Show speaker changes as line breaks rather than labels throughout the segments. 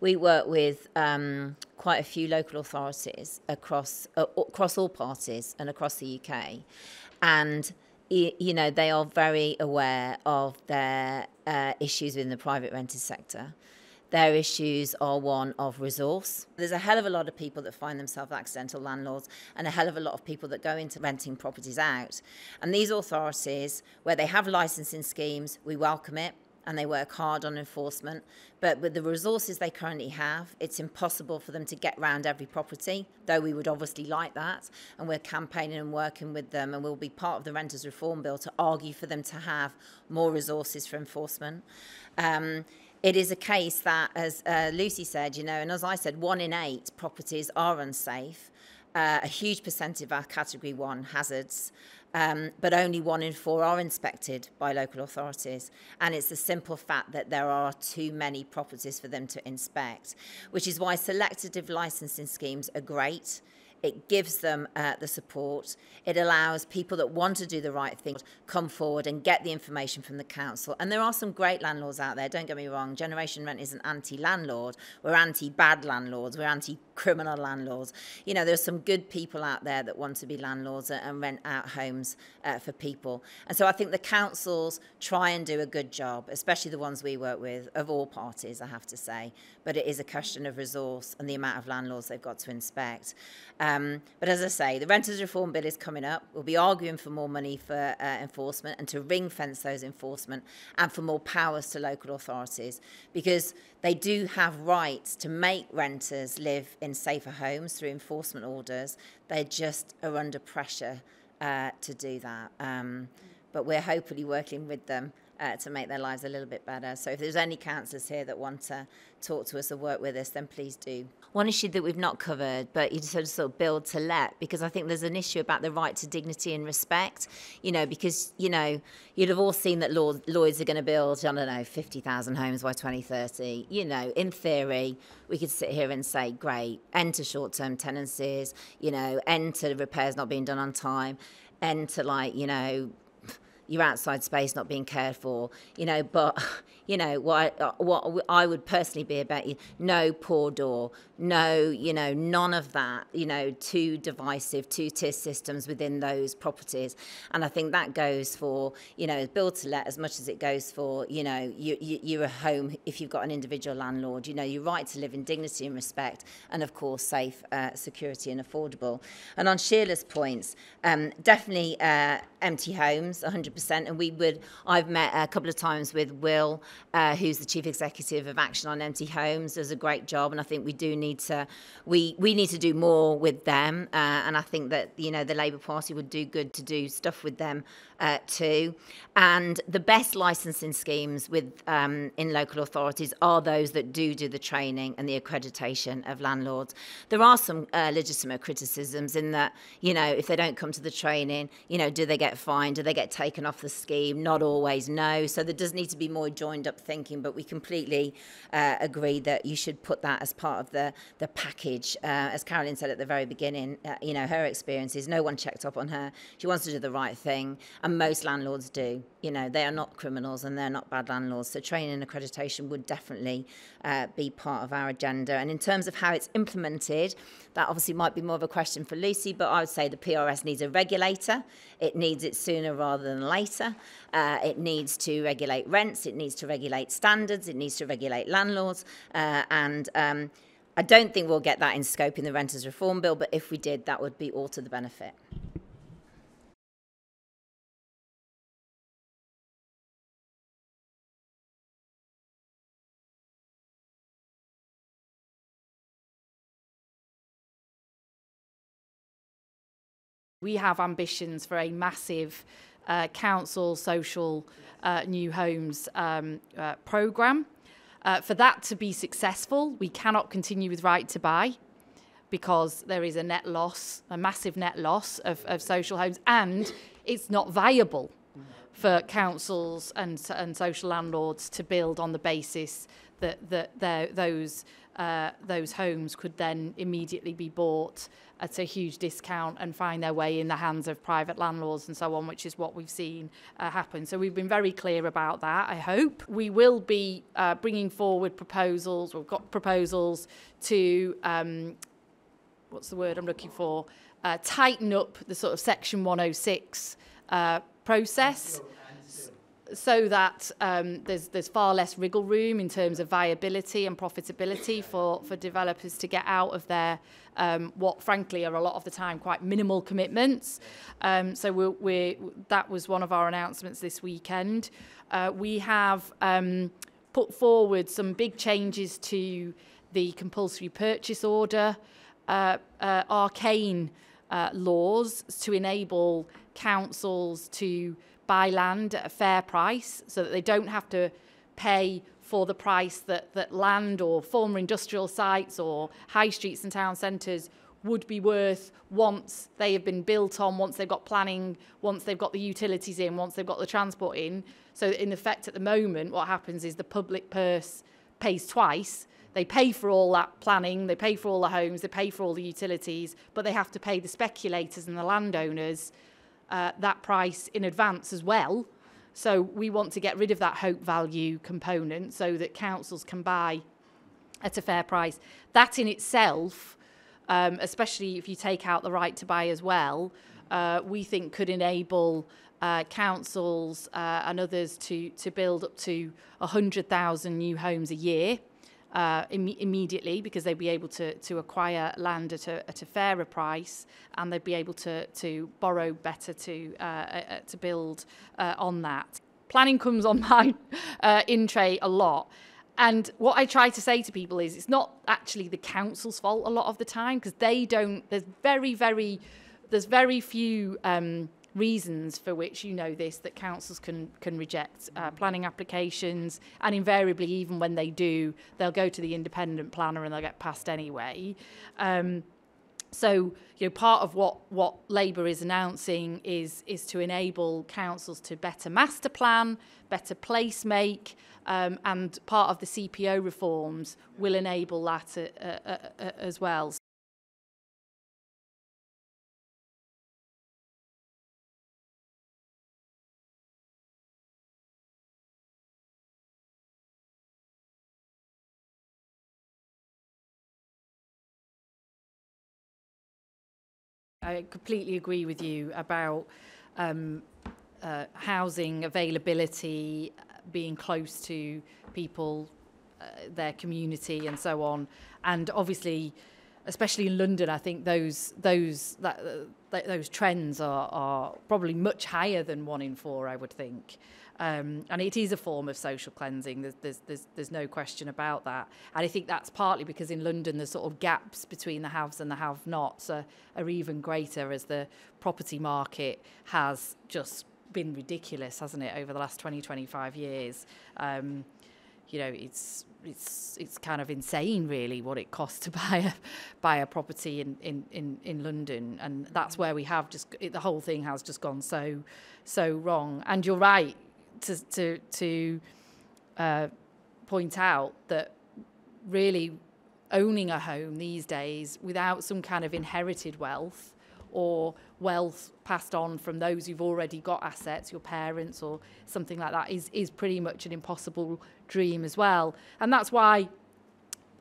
we work with quite a few local authorities across all parties and across the UK, and you know, they are very aware of their issues within the private rented sector. Their issues are one of resource. There's a hell of a lot of people that find themselves accidental landlords, and a hell of a lot of people that go into renting properties out. And these authorities, where they have licensing schemes, we welcome it, and they work hard on enforcement. But with the resources they currently have, it's impossible for them to get round every property, though we would obviously like that. And we're campaigning and working with them, and we'll be part of the Renters Reform Bill to argue for them to have more resources for enforcement. It is a case that, as Lucy said, you know, and as I said, 1 in 8 properties are unsafe. A huge percentage are Category 1 hazards, but only 1 in 4 are inspected by local authorities. And it's the simple fact that there are too many properties for them to inspect, which is why selective licensing schemes are great. It gives them the support. It allows people that want to do the right thing come forward and get the information from the council. And there are some great landlords out there, don't get me wrong. Generation Rent isn't anti-landlord. We're anti-bad landlords. We're anti-criminal landlords. You know, there's some good people out there that want to be landlords and rent out homes for people. And so I think the councils try and do a good job, especially the ones we work with, of all parties, I have to say. But it is a question of resource and the amount of landlords they've got to inspect. But as I say, the Renters Reform Bill is coming up. We'll be arguing for more money for enforcement and to ring fence those enforcement, and for more powers to local authorities, because they do have rights to make renters live in safer homes through enforcement orders. They just are under pressure to do that. But we're hopefully working with them to make their lives a little bit better. So if there's any councillors here that want to talk to us or work with us, then please do. One issue that we've not covered, but you sort of build to let, because I think there's an issue about the right to dignity and respect, you know, because, you know, you'd have all seen that Lloyds are going to build, I don't know, 50,000 homes by 2030. You know, in theory, we could sit here and say, great, end to short-term tenancies, you know, end to repairs not being done on time, end to, like, you know, your outside space not being cared for, you know, but, you know, what I would personally be about, no poor door, no, you know, none of that, you know, too divisive, two-tier systems within those properties. And I think that goes for, you know, build to let as much as it goes for, you know, you're a home, if you've got an individual landlord, you know, your right to live in dignity and respect, and of course, safe, security and affordable. And on Sheila's points, definitely empty homes, 100%. And I've met a couple of times with Will, who's the Chief Executive of Action on Empty Homes, does a great job. And I think we do need to, we need to do more with them. And I think that, you know, the Labour Party would do good to do stuff with them too. And the best licensing schemes with in local authorities are those that do the training and the accreditation of landlords. There are some legitimate criticisms in that, you know, if they don't come to the training, you know, do they get fined? Do they get taken off the scheme? Not always, no. So there does need to be more joined up thinking, but we completely agree that you should put that as part of the package. As Carolyn said at the very beginning, you know, her experience is no one checked up on her. She wants to do the right thing, and most landlords do. You know, they are not criminals and they're not bad landlords. So training and accreditation would definitely be part of our agenda. And in terms of how it's implemented, that obviously might be more of a question for Lucy, but I would say the PRS needs a regulator. It needs it sooner rather than later. It needs to regulate rents. It needs to regulate standards. It needs to regulate landlords. I don't think we'll get that in scope in the Renters Reform Bill, but if we did, that would be all to the benefit.
We have ambitions for a massive council social new homes programme. For that to be successful, we cannot continue with right to buy, because there is a net loss, a massive net loss of social homes, and it's not viable for councils and social landlords to build on the basis that those those homes could then immediately be bought at a huge discount and find their way in the hands of private landlords and so on, which is what we've seen happen. So we've been very clear about that, I hope. We will be bringing forward proposals. We've got proposals to, what's the word I'm looking for? Tighten up the sort of Section 106 process, so that there's far less wriggle room in terms of viability and profitability for developers to get out of their what frankly are a lot of the time quite minimal commitments. So that was one of our announcements this weekend. We have put forward some big changes to the compulsory purchase order arcane laws to enable councils to buy land at a fair price so that they don't have to pay for the price that land or former industrial sites or high streets and town centres would be worth once they have been built on, once they've got planning, once they've got the utilities in, once they've got the transport in. So in effect at the moment what happens is the public purse pays twice. They pay for all that planning, they pay for all the homes, they pay for all the utilities, but they have to pay the speculators and the landowners that price in advance as well. So we want to get rid of that hope value component so that councils can buy at a fair price. That in itself, especially if you take out the right to buy as well, we think could enable councils and others to build up to 100,000 new homes a year. Immediately, because they'd be able to acquire land at a fairer price, and they'd be able to borrow better to build on that. Planning comes on my in tray a lot, and what I try to say to people is it's not actually the council's fault a lot of the time, because they don't. There's very few reasons for which, you know this, that councils can reject planning applications, and invariably even when they do, they'll go to the independent planner and they'll get passed anyway. So part of what Labour is announcing is to enable councils to better master plan, better place make, and part of the CPO reforms will enable that as well. I completely agree with you about housing availability, being close to people, their community and so on. And obviously, especially in London, I think those trends are probably much higher than 1 in 4, I would think. And it is a form of social cleansing. There's no question about that. And I think that's partly because in London the sort of gaps between the haves and the have-nots are even greater, as the property market has just been ridiculous, hasn't it, over the last 20-25 years. It's kind of insane, really, what it costs to buy a property in London, and that's where we have the whole thing has just gone so wrong. And you're right to point out that really owning a home these days without some kind of inherited wealth or wealth passed on from those who've already got assets, your parents or something like that, is pretty much an impossible dream as well. And that's why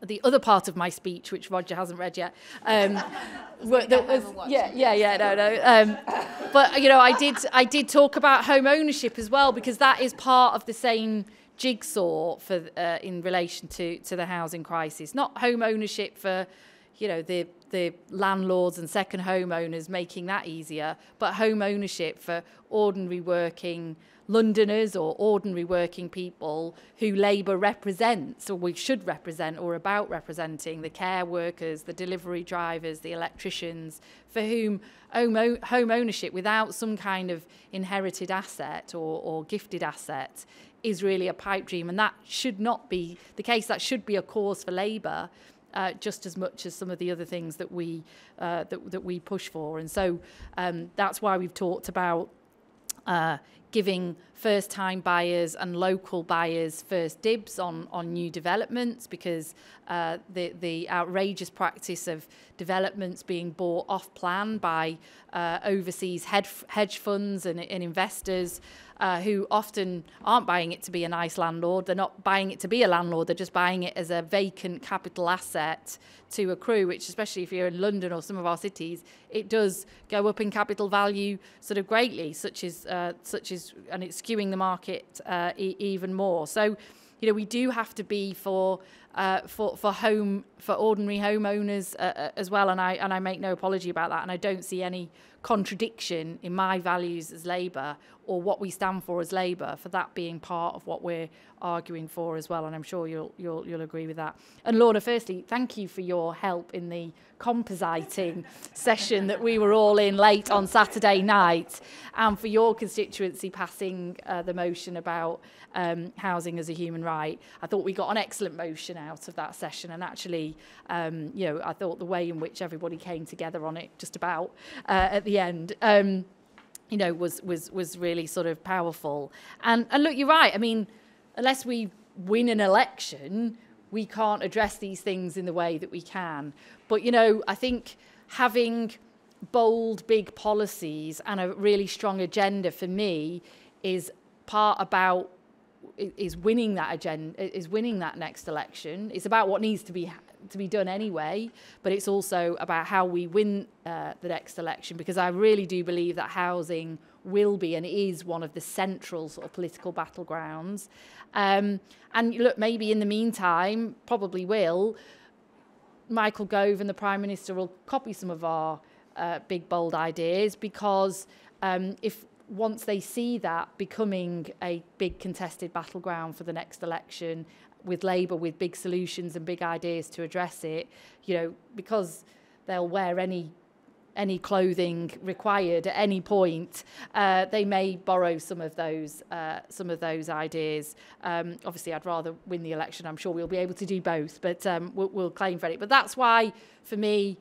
the other part of my speech, which Roger hasn't read yet, but I did talk about home ownership as well, because that is part of the same jigsaw for in relation to the housing crisis. Not home ownership for the landlords and second homeowners, making that easier, but home ownership for ordinary working Londoners or ordinary working people who Labour represents, or we should represent, or about representing, the care workers, the delivery drivers, the electricians, for whom home ownership without some kind of inherited asset or gifted asset is really a pipe dream. And that should not be the case. That should be a cause for Labour, just as much as some of the other things that we push for. And so that's why we've talked about giving first-time buyers and local buyers first dibs on new developments, because the outrageous practice of developments being bought off-plan by overseas hedge funds and investors who often aren't buying it to be a nice landlord. They're not buying it to be a landlord. They're just buying it as a vacant capital asset to accrue, which, especially if you're in London or some of our cities, it does go up in capital value sort of greatly, such as and it's skewing the market even more. So, you know, we do have to be for ordinary homeowners as well, and I make no apology about that, and I don't see any contradiction in my values as Labour or what we stand for as Labour for that being part of what we're arguing for as well, and I'm sure you'll agree with that. And Lorna, firstly, thank you for your help in the compositing session that we were all in late on Saturday night, and for your constituency passing the motion about housing as a human right. I thought we got an excellent motion out of that session, and actually, you know, I thought the way in which everybody came together on it, just about at the end, you know, was really sort of powerful. And look, you're right. I mean, unless we win an election, we can't address these things in the way that we can. But, you know, I think having bold, big policies and a really strong agenda for me is part about is winning that agenda, is winning that next election. It's about what needs to be done anyway, but it's also about how we win the next election, because I really do believe that housing will be and is one of the central sort of political battlegrounds. And look, maybe in the meantime, probably will, Michael Gove and the Prime Minister will copy some of our big, bold ideas, because if once they see that becoming a big contested battleground for the next election, with Labour with big solutions and big ideas to address it, you know, because they'll wear any clothing required at any point, they may borrow some of those ideas. Obviously, I'd rather win the election. I'm sure we'll be able to do both, but we'll claim for it. But that's why, for me,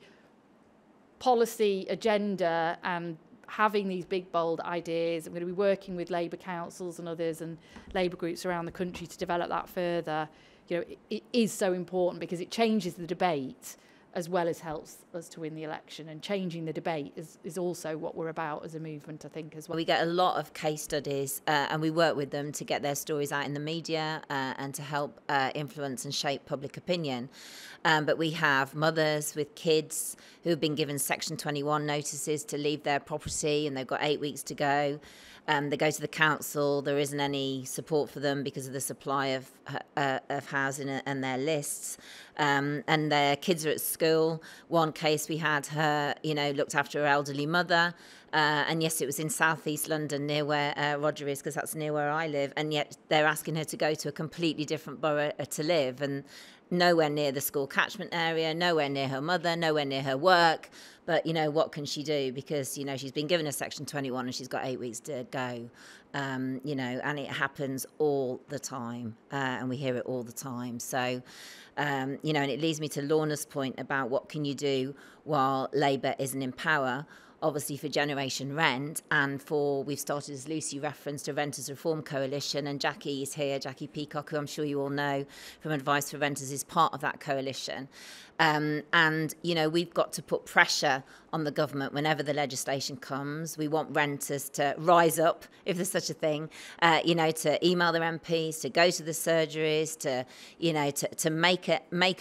policy, agenda, and having these big, bold ideas. I'm going to be working with Labour councils and others and Labour groups around the country to develop that further. You know, it is so important, because it changes the debate as well as helps us to win the election. And changing the debate is also what we're about as a movement, I think, as well.
We get a lot of case studies and we work with them to get their stories out in the media and to help influence and shape public opinion. But we have mothers with kids who have been given Section 21 notices to leave their property, and they've got 8 weeks to go. They go to the council, there isn't any support for them because of the supply of housing and their lists. And their kids are at school. One case, we had her, you know, looked after her elderly mother. And yes, it was in southeast London, near where Roger is, because that's near where I live. And yet they're asking her to go to a completely different borough to live, and nowhere near the school catchment area, nowhere near her mother, nowhere near her work. But, you know, what can she do? Because, you know, she's been given a Section 21 and she's got 8 weeks to go, you know, and it happens all the time and we hear it all the time. So, you know, and it leads me to Lorna's point about what can you do while Labour isn't in power. Obviously for Generation Rent, and for, we've started, as Lucy referenced, a Renters Reform Coalition, and Jackie is here, Jackie Peacock, who I'm sure you all know from Advice for Renters, is part of that coalition. And, you know, we've got to put pressure on the government whenever the legislation comes. We want renters to rise up, if there's such a thing, you know, to email their MPs, to go to the surgeries, to, you know, to make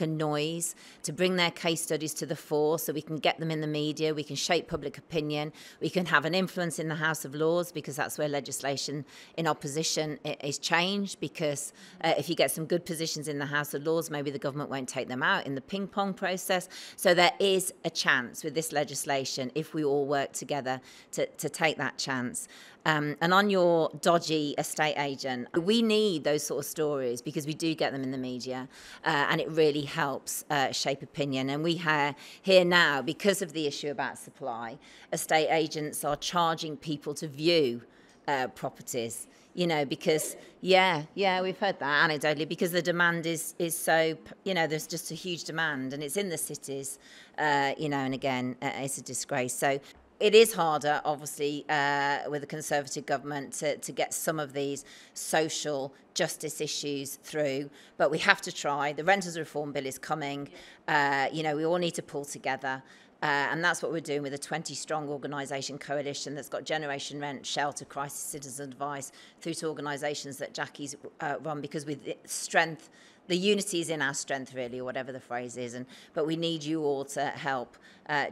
a noise, to bring their case studies to the fore so we can get them in the media, we can shape public opinion, we can have an influence in the House of Lords, because that's where legislation in opposition is changed, because if you get some good positions in the House of Lords, maybe the government won't take them out in the ping pong process. So there is a chance with this legislation, if we all work together, to take that chance. And on your dodgy estate agent, we need those sort of stories, because we do get them in the media, and it really helps shape opinion. And we hear now, because of the issue about supply, estate agents are charging people to view properties. You know, because, yeah, we've heard that anecdotally, because the demand is so, you know, there's just a huge demand, and it's in the cities, you know, and again, it's a disgrace. So it is harder, obviously, with a Conservative government to get some of these social justice issues through, but we have to try. The Renters Reform Bill is coming. We all need to pull together. And that's what we're doing with a 20-strong organisation coalition that's got Generation Rent, Shelter, Crisis Citizen Advice, through to organisations that Jackie's run, because with strength, the unity is in our strength, really, or whatever the phrase is. But we need you all to help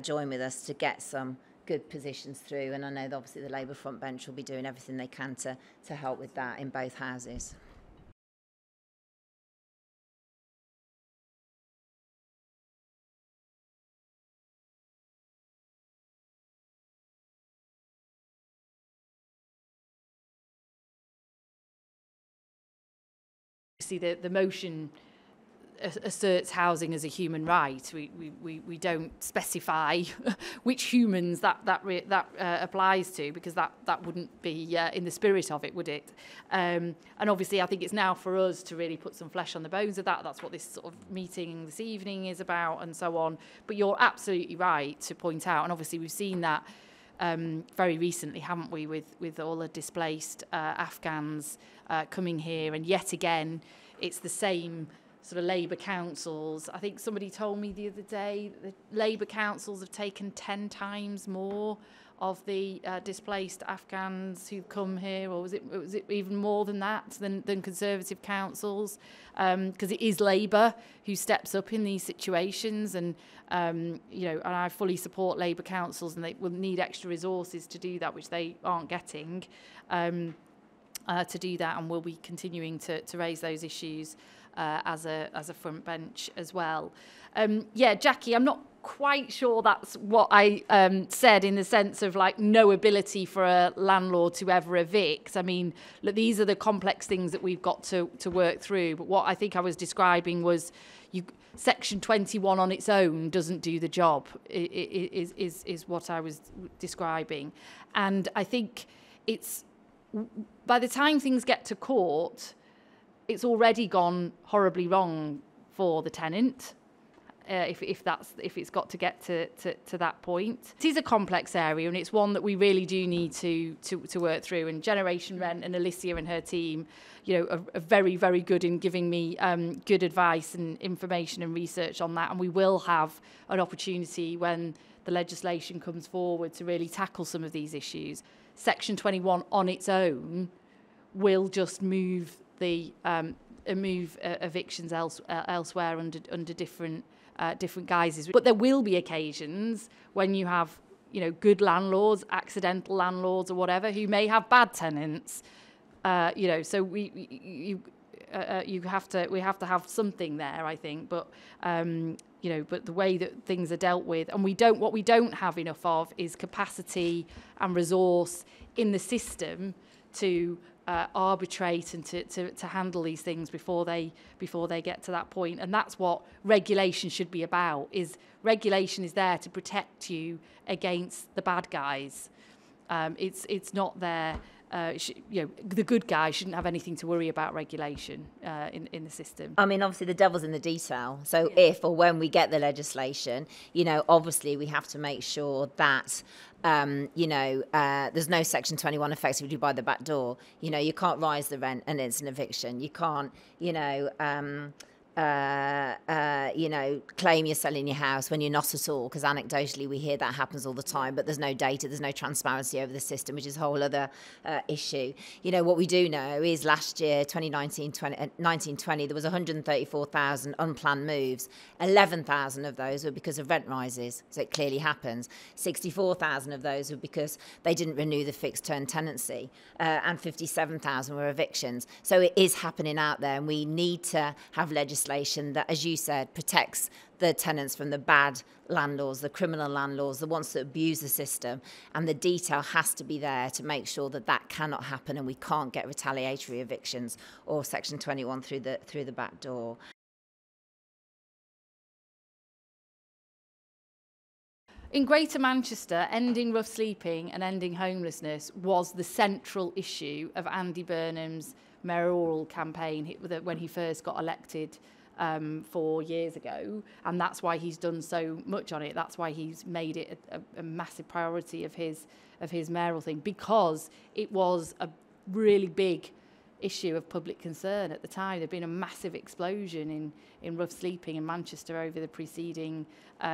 join with us to get some good positions through. And I know that obviously the Labour front bench will be doing everything they can to help with that in both houses.
See, the motion asserts housing as a human right. We don't specify which humans that applies to, because that wouldn't be in the spirit of it, would it? And obviously, I think it's now for us to really put some flesh on the bones of that. That's what this sort of meeting this evening is about, and so on. But you're absolutely right to point out, and obviously we've seen that very recently, haven't we, with all the displaced Afghans coming here, and yet again, it's the same sort of Labour councils. I think somebody told me the other day that Labour councils have taken 10 times more of the displaced Afghans who come here, or was it even more than that, than Conservative councils? Because it is Labour who steps up in these situations, and and I fully support Labour councils, and they will need extra resources to do that, which they aren't getting. To do that, and we'll be continuing to raise those issues as a front bench as well. Jackie, I'm not quite sure that's what I said, in the sense of like no ability for a landlord to ever evict. I mean, look, these are the complex things that we've got to work through. But what I think I was describing was Section 21 on its own doesn't do the job, is what I was describing. And I think it's, by the time things get to court, it's already gone horribly wrong for the tenant, if it's got to get to that point. It is a complex area, and it's one that we really do need to work through. And Generation Rent and Alicia and her team, are very, very good in giving me good advice and information and research on that. And we will have an opportunity when the legislation comes forward to really tackle some of these issues. Section 21 on its own will just move evictions elsewhere under different guises. But there will be occasions when you have good landlords, accidental landlords or whatever, who may have bad tenants. So we have to have something there, I think. But but the way that things are dealt with, and what we don't have enough of is capacity and resource in the system to arbitrate and to handle these things before they get to that point. And that's what regulation should be about. Regulation is there to protect you against the bad guys. It's not there. The good guys shouldn't have anything to worry about regulation in the system.
I mean, obviously the devil's in the detail. So if or when we get the legislation, obviously we have to make sure that there's no Section 21 effectively by the back door. You can't rise the rent and it's an eviction. You can't, claim you're selling your house when you're not at all, because anecdotally we hear that happens all the time, but there's no data, there's no transparency over the system, which is a whole other issue. What we do know is last year, 1920, there was 134,000 unplanned moves. 11,000 of those were because of rent rises, so it clearly happens. 64,000 of those were because they didn't renew the fixed term tenancy, and 57,000 were evictions. So it is happening out there, and we need to have legislation that, as you said, protects the tenants from the bad landlords, the criminal landlords, the ones that abuse the system. And the detail has to be there to make sure that that cannot happen, and we can't get retaliatory evictions or Section 21 through the back door.
In Greater Manchester, ending rough sleeping and ending homelessness was the central issue of Andy Burnham's mayoral campaign when he first got elected 4 years ago, and that's why he's done so much on it. That's why he's made it a massive priority of his mayoral thing, because it was a really big issue of public concern at the time. There'd been a massive explosion in rough sleeping in Manchester over the preceding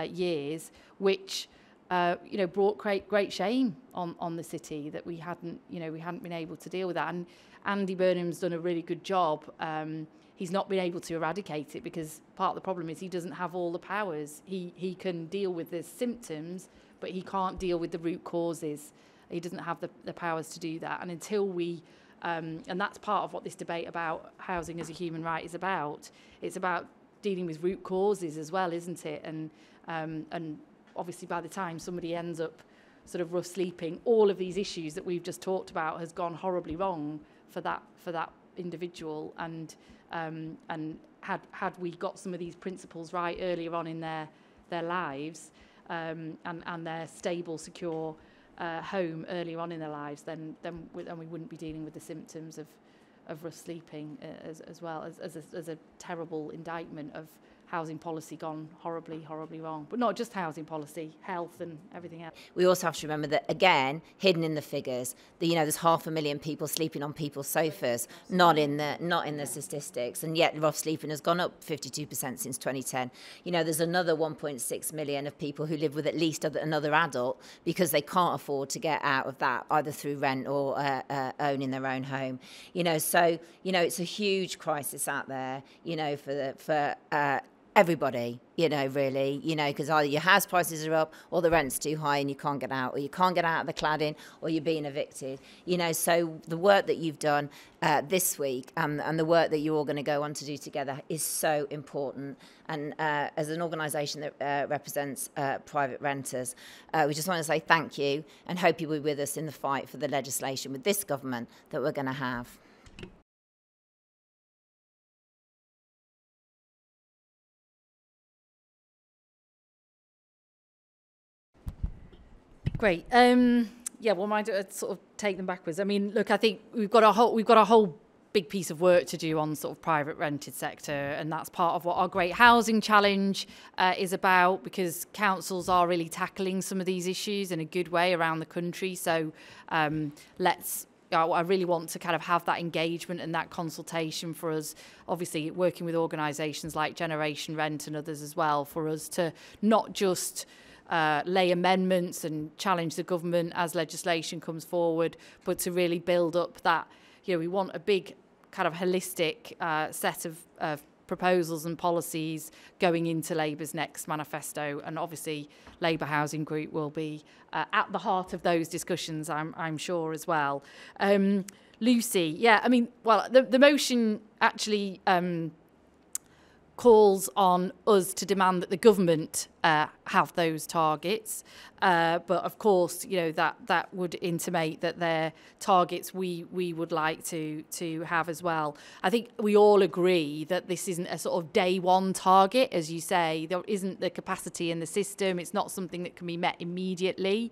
years, which brought great shame on the city, that we hadn't been able to deal with that. And Andy Burnham's done a really good job. He's not been able to eradicate it, because part of the problem is he doesn't have all the powers. He can deal with the symptoms, but he can't deal with the root causes. He doesn't have the powers to do that. And until we, and that's part of what this debate about housing as a human right is about. It's about dealing with root causes as well, isn't it? And obviously by the time somebody ends up sort of rough sleeping, all of these issues that we've just talked about has gone horribly wrong for that individual. And had we got some of these principles right earlier on in their lives, and their stable, secure home earlier on in their lives, then we wouldn't be dealing with the symptoms of rough sleeping as well as a terrible indictment of housing policy gone horribly wrong. But not just housing policy, health and everything else.
We also have to remember that, again, hidden in the figures, that there's 500,000 people sleeping on people's sofas, not in the statistics, and yet rough sleeping has gone up 52% since 2010. There's another 1.6 million of people who live with at least another adult because they can't afford to get out of that, either through rent or owning their own home. So it's a huge crisis out there, for everybody, really, because either your house prices are up or the rent's too high and you can't get out, or you can't get out of the cladding, or you're being evicted. So the work that you've done this week and the work that you're all going to go on to do together is so important. And as an organisation that represents private renters, we just want to say thank you and hope you'll be with us in the fight for the legislation with this government that we're going to have.
Great. Well, mind sort of take them backwards. I mean, look, I think we've got a whole big piece of work to do on sort of private rented sector, and that's part of what our Great Housing Challenge is about, because councils are really tackling some of these issues in a good way around the country. So I really want to kind of have that engagement and that consultation for us, obviously working with organisations like Generation Rent and others as well, for us to not just lay amendments and challenge the government as legislation comes forward, but to really build up that, we want a big kind of holistic set of proposals and policies going into Labour's next manifesto. And obviously Labour Housing Group will be at the heart of those discussions, I'm sure, as well. Lucy, the motion actually calls on us to demand that the government have those targets, but of course, that would intimate that they're targets we would like to have as well. I think we all agree that this isn't a sort of day one target, as you say. There isn't the capacity in the system. It's not something that can be met immediately.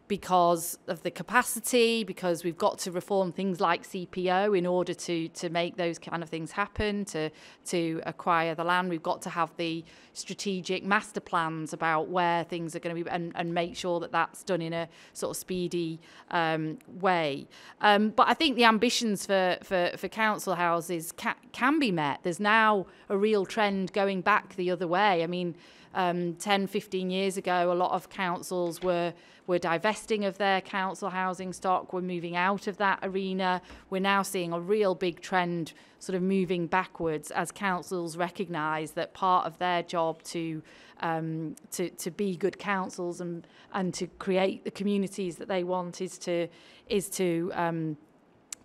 Because of the capacity, because we've got to reform things like CPO in order to make those kind of things happen, to acquire the land. We've got to have the strategic master plans about where things are going to be, and make sure that that's done in a sort of speedy way. But I think the ambitions for council houses can be met. There's now a real trend going back the other way. I mean, 10, 15 years ago, a lot of councils were divesting of their council housing stock, were moving out of that arena. We're now seeing a real big trend sort of moving backwards as councils recognise that part of their job to be good councils and to create the communities that they want is to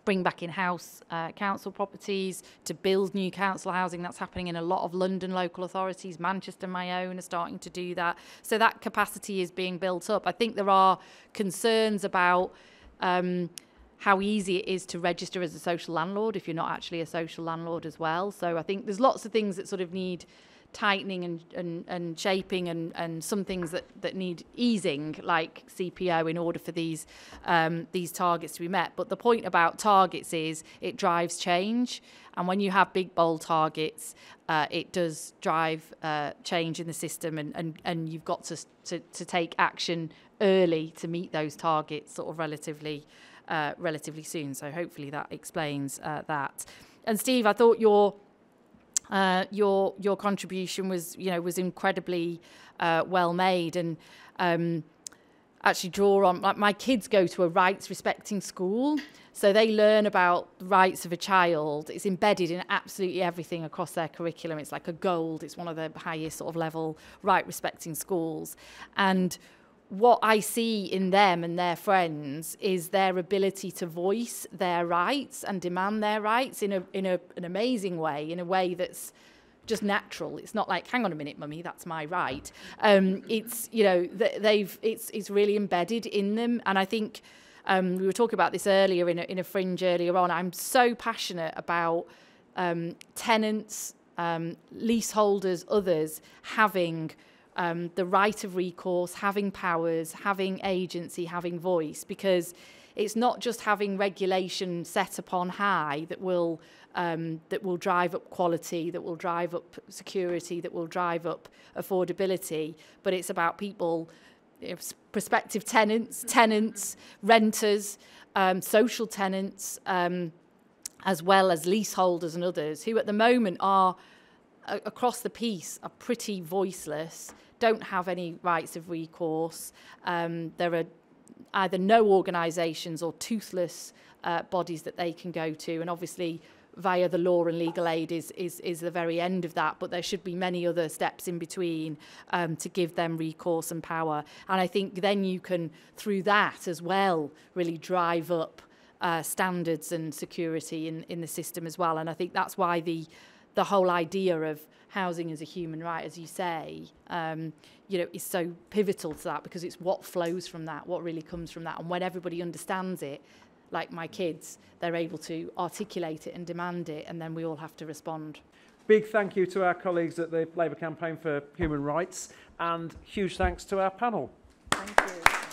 bring back in-house council properties, to build new council housing. That's happening in a lot of London local authorities. Manchester, my own, are starting to do that. So that capacity is being built up. I think there are concerns about how easy it is to register as a social landlord if you're not actually a social landlord as well. So I think there's lots of things that sort of need tightening and shaping and some things that need easing, like CPO, in order for these targets to be met. But the point about targets is it drives change. And when you have big, bold targets, it does drive change in the system, and you've got to take action early to meet those targets sort of relatively soon. So hopefully that explains that. And Steve, I thought your contribution was incredibly well made, and actually draw on, like, my kids go to a rights respecting school, so they learn about the rights of a child. It's embedded in absolutely everything across their curriculum. It's like a gold. It's one of the highest sort of level right respecting schools. And what I see in them and their friends is their ability to voice their rights and demand their rights in an amazing way, in a way that's just natural. It's not like, hang on a minute, mummy, that's my right. It's, it's really embedded in them. And I think we were talking about this earlier in a fringe earlier on. I'm so passionate about tenants, leaseholders, others having the right of recourse, having powers, having agency, having voice, because it's not just having regulation set upon high that will drive up quality, that will drive up security, that will drive up affordability, but it's about people, prospective tenants, renters, social tenants, as well as leaseholders and others who at the moment are, across the piece, are pretty voiceless, don't have any rights of recourse. There are either no organisations or toothless bodies that they can go to, and obviously via the law and legal aid is the very end of that, but there should be many other steps in between to give them recourse and power. And I think then you can, through that as well, really drive up standards and security in the system as well. And I think that's why the whole idea of housing as a human right, as you say, is so pivotal to that, because it's what flows from that, what really comes from that. And when everybody understands it, like my kids, they're able to articulate it and demand it, and then we all have to respond.
Big thank you to our colleagues at the Labour Campaign for Human Rights, and huge thanks to our panel.
Thank you.